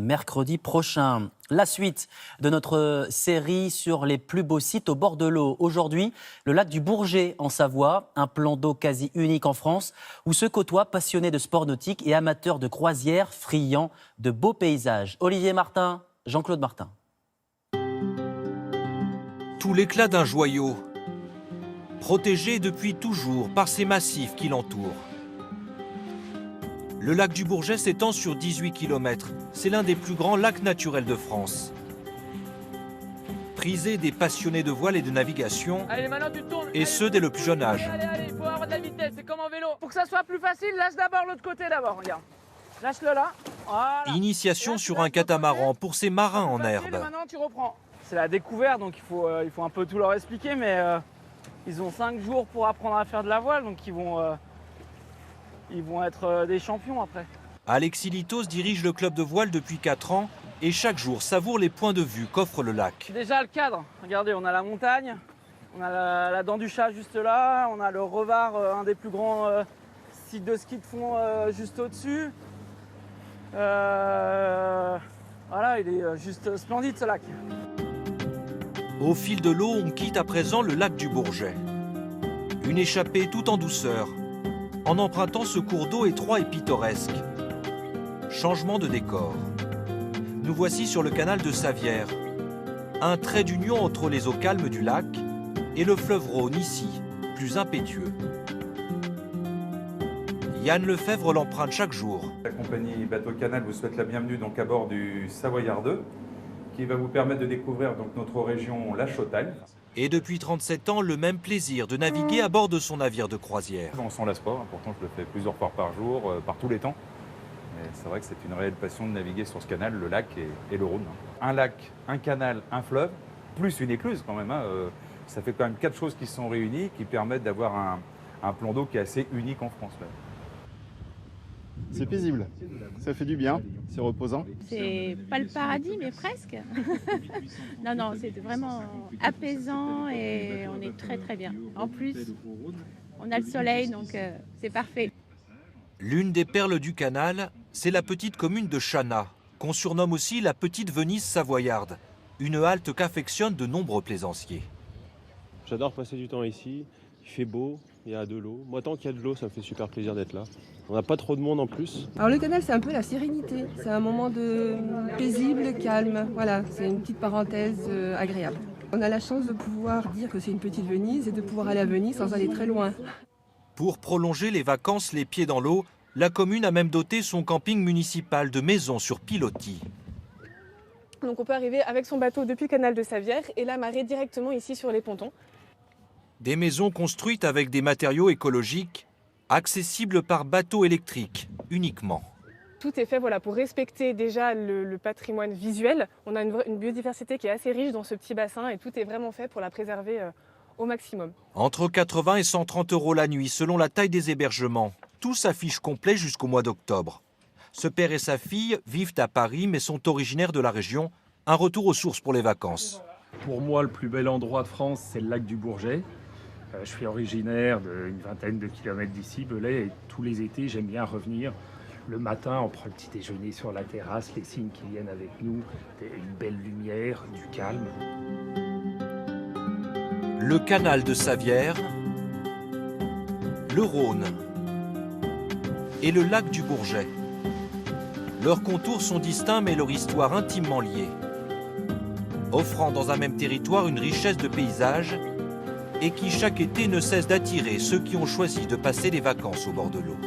mercredi prochain. La suite de notre série sur les plus beaux sites au bord de l'eau. Aujourd'hui, le lac du Bourget en Savoie, un plan d'eau quasi unique en France, où se côtoient passionnés de sport nautique et amateurs de croisière friands de beaux paysages. Olivier Martin, Jean-Claude Martin. Tout l'éclat d'un joyau, protégé depuis toujours par ces massifs qui l'entourent. Le lac du Bourget s'étend sur 18 km. C'est l'un des plus grands lacs naturels de France. Prisé des passionnés de voile et de navigation, allez, maintenant tu tournes. Et ce dès le plus jeune âge. Allez, il faut avoir de la vitesse, c'est comme en vélo. Pour que ça soit plus facile, lâche d'abord l'autre côté d'abord, regarde. Lâche-le là. Voilà. Initiation sur un catamaran pour ces marins en herbe. Maintenant tu reprends. C'est la découverte, donc il faut un peu tout leur expliquer, mais ils ont 5 jours pour apprendre à faire de la voile, donc ils vont être des champions après. Alexis Litos dirige le club de voile depuis 4 ans et chaque jour savoure les points de vue qu'offre le lac. Déjà le cadre, regardez, on a la montagne, on a la dent du chat juste là, on a le Revard, un des plus grands sites de ski de fond juste au-dessus. Voilà, il est juste splendide ce lac. Au fil de l'eau, on quitte à présent le lac du Bourget. Une échappée tout en douceur, en empruntant ce cours d'eau étroit et pittoresque. Changement de décor. Nous voici sur le canal de Savières. Un trait d'union entre les eaux calmes du lac et le fleuve Rhône ici, plus impétueux. Yann Lefebvre l'emprunte chaque jour. La compagnie Bateau Canal vous souhaite la bienvenue donc à bord du Savoyard 2, qui va vous permettre de découvrir donc notre région, la Chautagne. Et depuis 37 ans, le même plaisir de naviguer à bord de son navire de croisière. On s'en lasse pas, pourtant je le fais plusieurs fois par jour, par tous les temps. Mais c'est vrai que c'est une réelle passion de naviguer sur ce canal, le lac et le Rhône. Un lac, un canal, un fleuve, plus une écluse quand même. Ça fait quand même 4 choses qui sont réunies, qui permettent d'avoir un plan d'eau qui est assez unique en France. Là. C'est paisible, ça fait du bien, c'est reposant. C'est pas le paradis, mais presque. Non, c'est vraiment apaisant et on est très très bien. En plus, on a le soleil, donc c'est parfait. L'une des perles du canal, c'est la petite commune de Chana, qu'on surnomme aussi la petite Venise savoyarde, une halte qu'affectionnent de nombreux plaisanciers. J'adore passer du temps ici, il fait beau, il y a de l'eau. Moi, tant qu'il y a de l'eau, ça me fait super plaisir d'être là. On n'a pas trop de monde en plus. Alors le canal, c'est un peu la sérénité. C'est un moment paisible, calme. Voilà, c'est une petite parenthèse agréable. On a la chance de pouvoir dire que c'est une petite Venise et de pouvoir aller à Venise sans aller très loin. Pour prolonger les vacances les pieds dans l'eau, la commune a même doté son camping municipal de maisons sur pilotis. Donc on peut arriver avec son bateau depuis le canal de Savières et l'amarrer directement ici sur les pontons. Des maisons construites avec des matériaux écologiques, accessibles par bateau électrique uniquement. Tout est fait pour respecter déjà le patrimoine visuel. On a une biodiversité qui est assez riche dans ce petit bassin et tout est vraiment fait pour la préserver au maximum. Entre 80 et 130 € la nuit selon la taille des hébergements. Tout s'affiche complet jusqu'au mois d'octobre. Ce père et sa fille vivent à Paris mais sont originaires de la région. Un retour aux sources pour les vacances. Pour moi, le plus bel endroit de France, c'est le lac du Bourget. Je suis originaire d'une vingtaine de kilomètres d'ici, Belay, et tous les étés, j'aime bien revenir. Le matin, on prend le petit déjeuner sur la terrasse, les signes qui viennent avec nous, une belle lumière, du calme. Le canal de Savières, le Rhône et le lac du Bourget. Leurs contours sont distincts mais leur histoire intimement liée, offrant dans un même territoire une richesse de paysages et qui chaque été ne cesse d'attirer ceux qui ont choisi de passer les vacances au bord de l'eau.